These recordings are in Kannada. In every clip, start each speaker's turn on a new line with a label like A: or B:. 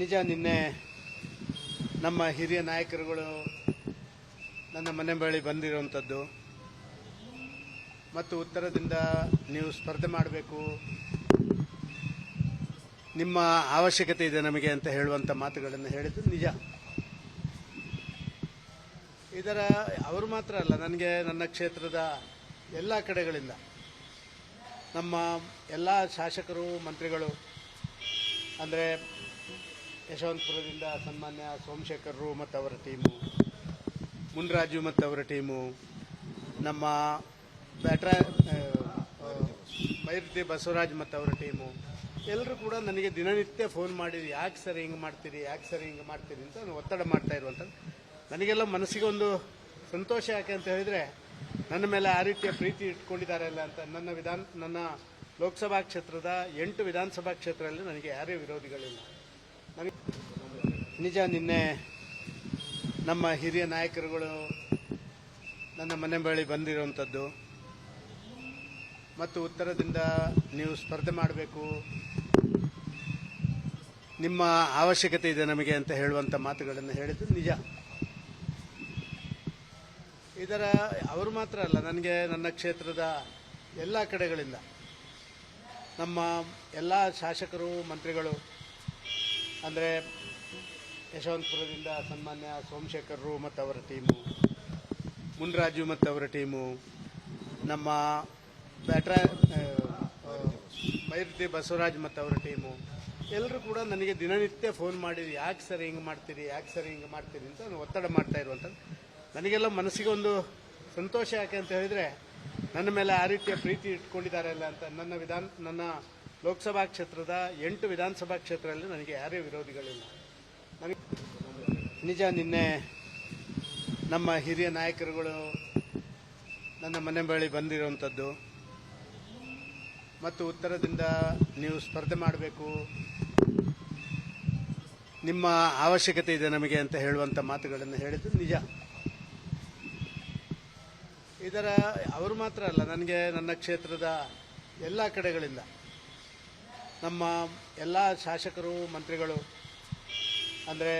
A: ನಿಜ ನಿನ್ನೆ ನಮ್ಮ ಹಿರಿಯ ನಾಯಕರುಗಳು ನನ್ನ ಮನೆ ಬಳಿ ಬಂದಿರುವಂಥದ್ದು ಮತ್ತು ಉತ್ತರದಿಂದ ನೀವು ಸ್ಪರ್ಧೆ ಮಾಡಬೇಕು, ನಿಮ್ಮ ಅವಶ್ಯಕತೆ ಇದೆ ನಮಗೆ ಅಂತ ಹೇಳುವಂಥ ಮಾತುಗಳನ್ನು ಹೇಳಿದ್ದು ನಿಜ. ಇದರ ಅವರು ಮಾತ್ರ ಅಲ್ಲ, ನನಗೆ ನನ್ನ ಕ್ಷೇತ್ರದ ಎಲ್ಲ ಕಡೆಗಳಿಂದ ನಮ್ಮ ಎಲ್ಲ ಶಾಸಕರು ಮಂತ್ರಿಗಳು, ಅಂದರೆ ಯಶವಂತಪುರದಿಂದ ಸನ್ಮಾನ್ಯ ಸೋಮಶೇಖರರು ಮತ್ತು ಅವರ ಟೀಮು, ಮುನ್ರಾಜು ಮತ್ತು ಅವರ ಟೀಮು, ನಮ್ಮ ಮೈರುತಿ ಬಸವರಾಜ್ ಮತ್ತು ಅವರ ಟೀಮು ಎಲ್ಲರೂ ಕೂಡ ನನಗೆ ದಿನನಿತ್ಯ ಫೋನ್ ಮಾಡಿ ಯಾಕೆ ಸರ್ ಹಿಂಗೆ ಮಾಡ್ತೀರಿ, ಯಾಕೆ ಸರ್ ಹಿಂಗೆ ಮಾಡ್ತೀರಿ ಅಂತ ಒತ್ತಡ ಮಾಡ್ತಾ ಇರುವಂಥದ್ದು. ನನಗೆಲ್ಲ ಮನಸ್ಸಿಗೆ ಒಂದು ಸಂತೋಷ. ಯಾಕೆ ಅಂತ ಹೇಳಿದರೆ ನನ್ನ ಮೇಲೆ ಆ ರೀತಿಯ ಪ್ರೀತಿ ಇಟ್ಕೊಂಡಿದ್ದಾರೆ ಅಲ್ಲ ಅಂತ. ನನ್ನ ಲೋಕಸಭಾ ಕ್ಷೇತ್ರದ 8 ವಿಧಾನಸಭಾ ಕ್ಷೇತ್ರದಲ್ಲಿ ನನಗೆ ಯಾರೇ ವಿರೋಧಿಗಳಿಲ್ಲ. ನನಗೆ ನಿಜ ನಿನ್ನೆ ನಮ್ಮ ಹಿರಿಯ ನಾಯಕರುಗಳು ನನ್ನ ಮನೆ ಬಳಿ ಬಂದಿರುವಂಥದ್ದು ಮತ್ತು ಉತ್ತರದಿಂದ ನೀವು ಸ್ಪರ್ಧೆ ಮಾಡಬೇಕು, ನಿಮ್ಮ ಅವಶ್ಯಕತೆ ಇದೆ ನಮಗೆ ಅಂತ ಹೇಳುವಂಥ ಮಾತುಗಳನ್ನು ಹೇಳಿದ್ದು ನಿಜ. ಇದರ ಅವರು ಮಾತ್ರ ಅಲ್ಲ, ನನಗೆ ನನ್ನ ಕ್ಷೇತ್ರದ ಎಲ್ಲ ಕಡೆಗಳಿಂದ ನಮ್ಮ ಎಲ್ಲ ಶಾಸಕರು ಮಂತ್ರಿಗಳು, ಅಂದರೆ ಯಶವಂತಪುರದಿಂದ ಸನ್ಮಾನ್ಯ ಸೋಮಶೇಖರರು ಮತ್ತು ಅವರ ಟೀಮು, ಮುನ್ರಾಜು ಮತ್ತು ಅವರ ಟೀಮು, ನಮ್ಮ ಮೈರುತಿ ಬಸವರಾಜ್ ಮತ್ತು ಅವರ ಟೀಮು ಎಲ್ಲರೂ ಕೂಡ ನನಗೆ ದಿನನಿತ್ಯ ಫೋನ್ ಮಾಡಿ ಯಾಕೆ ಸರ್ ಹಿಂಗೆ ಮಾಡ್ತೀರಿ, ಯಾಕೆ ಸರ್ ಹಿಂಗೆ ಮಾಡ್ತೀರಿ ಅಂತ ಒತ್ತಡ ಮಾಡ್ತಾ ಇರುವಂಥದ್ದು. ನನಗೆಲ್ಲ ಮನಸ್ಸಿಗೆ ಒಂದು ಸಂತೋಷ. ಯಾಕೆ ಅಂತ ಹೇಳಿದರೆ ನನ್ನ ಮೇಲೆ ಆ ರೀತಿಯ ಪ್ರೀತಿ ಇಟ್ಕೊಂಡಿದ್ದಾರೆ ಅಲ್ಲ ಅಂತ. ನನ್ನ ಲೋಕಸಭಾ ಕ್ಷೇತ್ರದ 8 ವಿಧಾನಸಭಾ ಕ್ಷೇತ್ರದಲ್ಲಿ ನನಗೆ ಯಾರೇ ವಿರೋಧಿಗಳಿಲ್ಲ. ನನಗೆ ನಿಜ ನಿನ್ನೆ ನಮ್ಮ ಹಿರಿಯ ನಾಯಕರುಗಳು ನನ್ನ ಮನೆ ಬಳಿ ಬಂದಿರುವಂಥದ್ದು ಮತ್ತು ಉತ್ತರದಿಂದ ನೀವು ಸ್ಪರ್ಧೆ ಮಾಡಬೇಕು, ನಿಮ್ಮ ಅವಶ್ಯಕತೆ ಇದೆ ನಮಗೆ ಅಂತ ಹೇಳುವಂಥ ಮಾತುಗಳನ್ನು ಹೇಳಿದ್ದು ನಿಜ. ಇದರ ಅವರು ಮಾತ್ರ ಅಲ್ಲ, ನನಗೆ ನನ್ನ ಕ್ಷೇತ್ರದ ಎಲ್ಲ ಕಡೆಗಳಿಂದ ನಮ್ಮ ಎಲ್ಲ ಶಾಸಕರು ಮಂತ್ರಿಗಳು, ಅಂದರೆ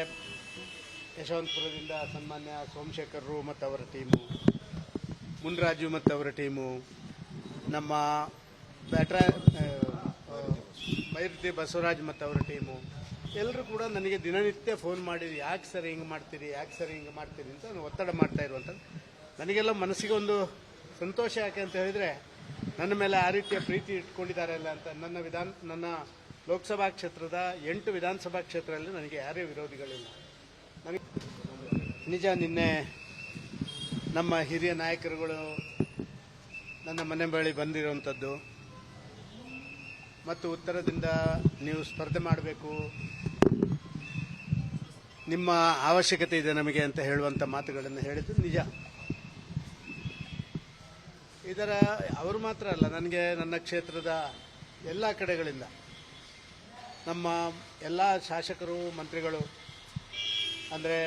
A: ಯಶವಂತಪುರದಿಂದ ಸನ್ಮಾನ್ಯ ಸೋಮಶೇಖರರು ಮತ್ತು ಅವರ ಟೀಮು, ಮುನ್ರಾಜು ಮತ್ತು ಅವರ ಟೀಮು, ನಮ್ಮ ಮೈರುತಿ ಬಸವರಾಜ್ ಮತ್ತು ಅವರ ಟೀಮು ಎಲ್ಲರೂ ಕೂಡ ನನಗೆ ದಿನನಿತ್ಯ ಫೋನ್ ಮಾಡಿ ಯಾಕೆ ಸರ್ ಹಿಂಗೆ ಮಾಡ್ತೀರಿ, ಯಾಕೆ ಸರ್ ಹಿಂಗೆ ಮಾಡ್ತೀರಿ ಅಂತ ಒತ್ತಡ ಮಾಡ್ತಾ ಇರುವಂಥದ್ದು. ನನಗೆಲ್ಲ ಮನಸ್ಸಿಗೆ ಒಂದು ಸಂತೋಷ. ಯಾಕೆ ಅಂತ ಹೇಳಿದರೆ ನನ್ನ ಮೇಲೆ ಆ ರೀತಿಯ ಪ್ರೀತಿ ಇಟ್ಕೊಂಡಿದ್ದಾರೆ ಅಲ್ಲ ಅಂತ. ನನ್ನ ಲೋಕಸಭಾ ಕ್ಷೇತ್ರದ 8 ವಿಧಾನಸಭಾ ಕ್ಷೇತ್ರದಲ್ಲಿ ನನಗೆ ಯಾರೇ ವಿರೋಧಿಗಳಿಲ್ಲ. ನನಗೆ ನಿಜ ನಿನ್ನೆ ನಮ್ಮ ಹಿರಿಯ ನಾಯಕರುಗಳು ನನ್ನ ಮನೆ ಬಳಿ ಬಂದಿರುವಂಥದ್ದು ಮತ್ತು ಉತ್ತರದಿಂದ ನೀವು ಸ್ಪರ್ಧೆ ಮಾಡಬೇಕು, ನಿಮ್ಮ ಅವಶ್ಯಕತೆ ಇದೆ ನಮಗೆ ಅಂತ ಹೇಳುವಂಥ ಮಾತುಗಳನ್ನು ಹೇಳಿದ್ದು ನಿಜ. ಇದರ ಅವರು ಮಾತ್ರ ಅಲ್ಲ, ನನಗೆ ನನ್ನ ಕ್ಷೇತ್ರದ ಎಲ್ಲ ಕಡೆಗಳಿಂದ ನಮ್ಮ ಎಲ್ಲ ಶಾಸಕರು ಮಂತ್ರಿಗಳು, ಅಂದರೆ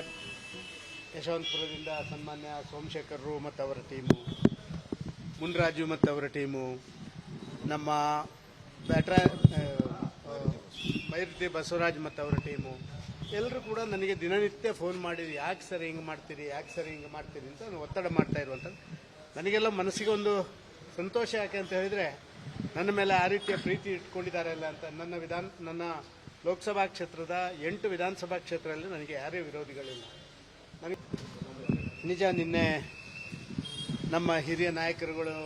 A: ಯಶವಂತಪುರದಿಂದ ಸನ್ಮಾನ್ಯ ಸೋಮಶೇಖರರು ಮತ್ತು ಅವರ ಟೀಮು, ಮುನ್ರಾಜು ಮತ್ತು ಅವರ ಟೀಮು, ನಮ್ಮ ಮೈರುತಿ ಬಸವರಾಜ್ ಮತ್ತು ಅವರ ಟೀಮು ಎಲ್ಲರೂ ಕೂಡ ನನಗೆ ದಿನನಿತ್ಯ ಫೋನ್ ಮಾಡಿ ಯಾಕೆ ಸರ್ ಹಿಂಗೆ ಮಾಡ್ತೀರಿ, ಯಾಕೆ ಸರ್ ಹಿಂಗೆ ಮಾಡ್ತೀರಿ ಅಂತ ಒತ್ತಡ ಮಾಡ್ತಾ ಇರುವಂಥದ್ದು. ನನಗೆಲ್ಲ ಮನಸ್ಸಿಗೆ ಒಂದು ಸಂತೋಷ. ಯಾಕೆ ಅಂತ ಹೇಳಿದರೆ ನನ್ನ ಮೇಲೆ ಆ ರೀತಿಯ ಪ್ರೀತಿ ಇಟ್ಕೊಂಡಿದ್ದಾರೆ ಅಲ್ಲ ಅಂತ. ನನ್ನ ಲೋಕಸಭಾ ಕ್ಷೇತ್ರದ 8 ವಿಧಾನಸಭಾ ಕ್ಷೇತ್ರದಲ್ಲಿ ನನಗೆ ಯಾರೇ ವಿರೋಧಿಗಳಿಲ್ಲ. ನನಗೆ ನಿಜ ನಿನ್ನೆ ನಮ್ಮ ಹಿರಿಯ ನಾಯಕರುಗಳು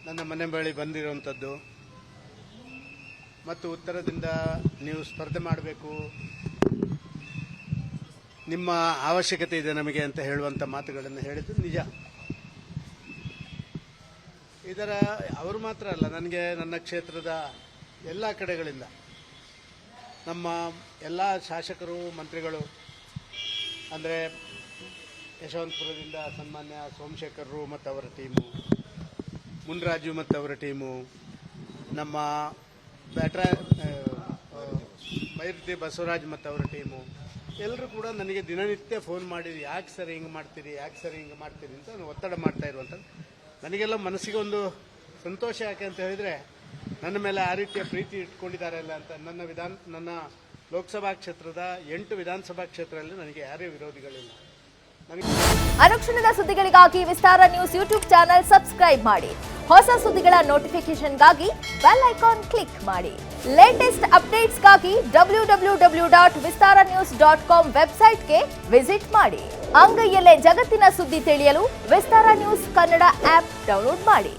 A: ನನ್ನ ಮನೆ ಬಳಿ ಬಂದಿರುವಂಥದ್ದು ಮತ್ತು ಉತ್ತರದಿಂದ ನೀವು ಸ್ಪರ್ಧೆ ಮಾಡಬೇಕು, ನಿಮ್ಮ ಅವಶ್ಯಕತೆ ಇದೆ ನಮಗೆ ಅಂತ ಹೇಳುವಂಥ ಮಾತುಗಳನ್ನು ಹೇಳಿದ್ದು ನಿಜ. ಇದರ ಅವರು ಮಾತ್ರ ಅಲ್ಲ, ನನಗೆ ನನ್ನ ಕ್ಷೇತ್ರದ ಎಲ್ಲ ಕಡೆಗಳಿಂದ ನಮ್ಮ ಎಲ್ಲ ಶಾಸಕರು ಮಂತ್ರಿಗಳು, ಅಂದರೆ ಯಶವಂತಪುರದಿಂದ ಸನ್ಮಾನ್ಯ ಸೋಮಶೇಖರರು ಮತ್ತು ಅವರ ಟೀಮು, ಮುನ್ರಾಜು ಮತ್ತು ಅವರ ಟೀಮು, ನಮ್ಮ ಮೈರುತಿ ಬಸವರಾಜ್ ಮತ್ತು ಅವರ ಟೀಮು ಎಲ್ಲರೂ ಕೂಡ ನನಗೆ ದಿನನಿತ್ಯ ಫೋನ್ ಮಾಡಿ ಯಾಕೆ ಸರ್ ಹಿಂಗೆ ಮಾಡ್ತೀರಿ, ಯಾಕೆ ಸರ್ ಹಿಂಗೆ ಮಾಡ್ತೀರಿ ಅಂತ ಒತ್ತಡ ಮಾಡ್ತಾ ಇರುವಂಥದ್ದು. ನನಗೆಲ್ಲ ಮನಸ್ಸಿಗೆ ಒಂದು ಸಂತೋಷ. ಯಾಕೆ ಅಂತ ಹೇಳಿದರೆ ನನ್ನ ಮೇಲೆ ಆ ರೀತಿಯ ಪ್ರೀತಿ ಇಟ್ಕೊಂಡಿದ್ದಾರೆ ಅಲ್ಲ ಅಂತ. ನನ್ನ ಲೋಕಸಭಾ ಕ್ಷೇತ್ರದ 8 ವಿಧಾನಸಭಾ ಕ್ಷೇತ್ರದಲ್ಲಿ ನನಗೆ ಯಾರೇ ವಿರೋಧಿಗಳಿಲ್ಲ.
B: ಅನುಕ್ಷಣದ ಸುದ್ದಿಗಳಿಗಾಗಿ ವಿಸ್ತಾರ ನ್ಯೂಸ್ ಯೂಟ್ಯೂಬ್ ಚಾನೆಲ್ ಸಬ್ಸ್ಕ್ರೈಬ್ ಮಾಡಿ. ಹೊಸ ಸುದ್ದಿಗಳ ನೋಟಿಫಿಕೇಶನ್ಗಾಗಿ ಬೆಲ್ ಐಕಾನ್ ಕ್ಲಿಕ್ ಮಾಡಿ. ಲೇಟೆಸ್ಟ್ ಅಪ್ಡೇಟ್ಸ್ಗಾಗಿ www.vistaranews.com ವೆಬ್ಸೈಟ್ಗೆ ವಿಸಿಟ್ ಮಾಡಿ. ಅಂಗೈಯಲ್ಲೇ ಜಗತ್ತಿನ ಸುದ್ದಿ ತಿಳಿಯಲು ವಿಸ್ತಾರ ನ್ಯೂಸ್ ಕನ್ನಡ ಆಪ್ ಡೌನ್ಲೋಡ್ ಮಾಡಿ.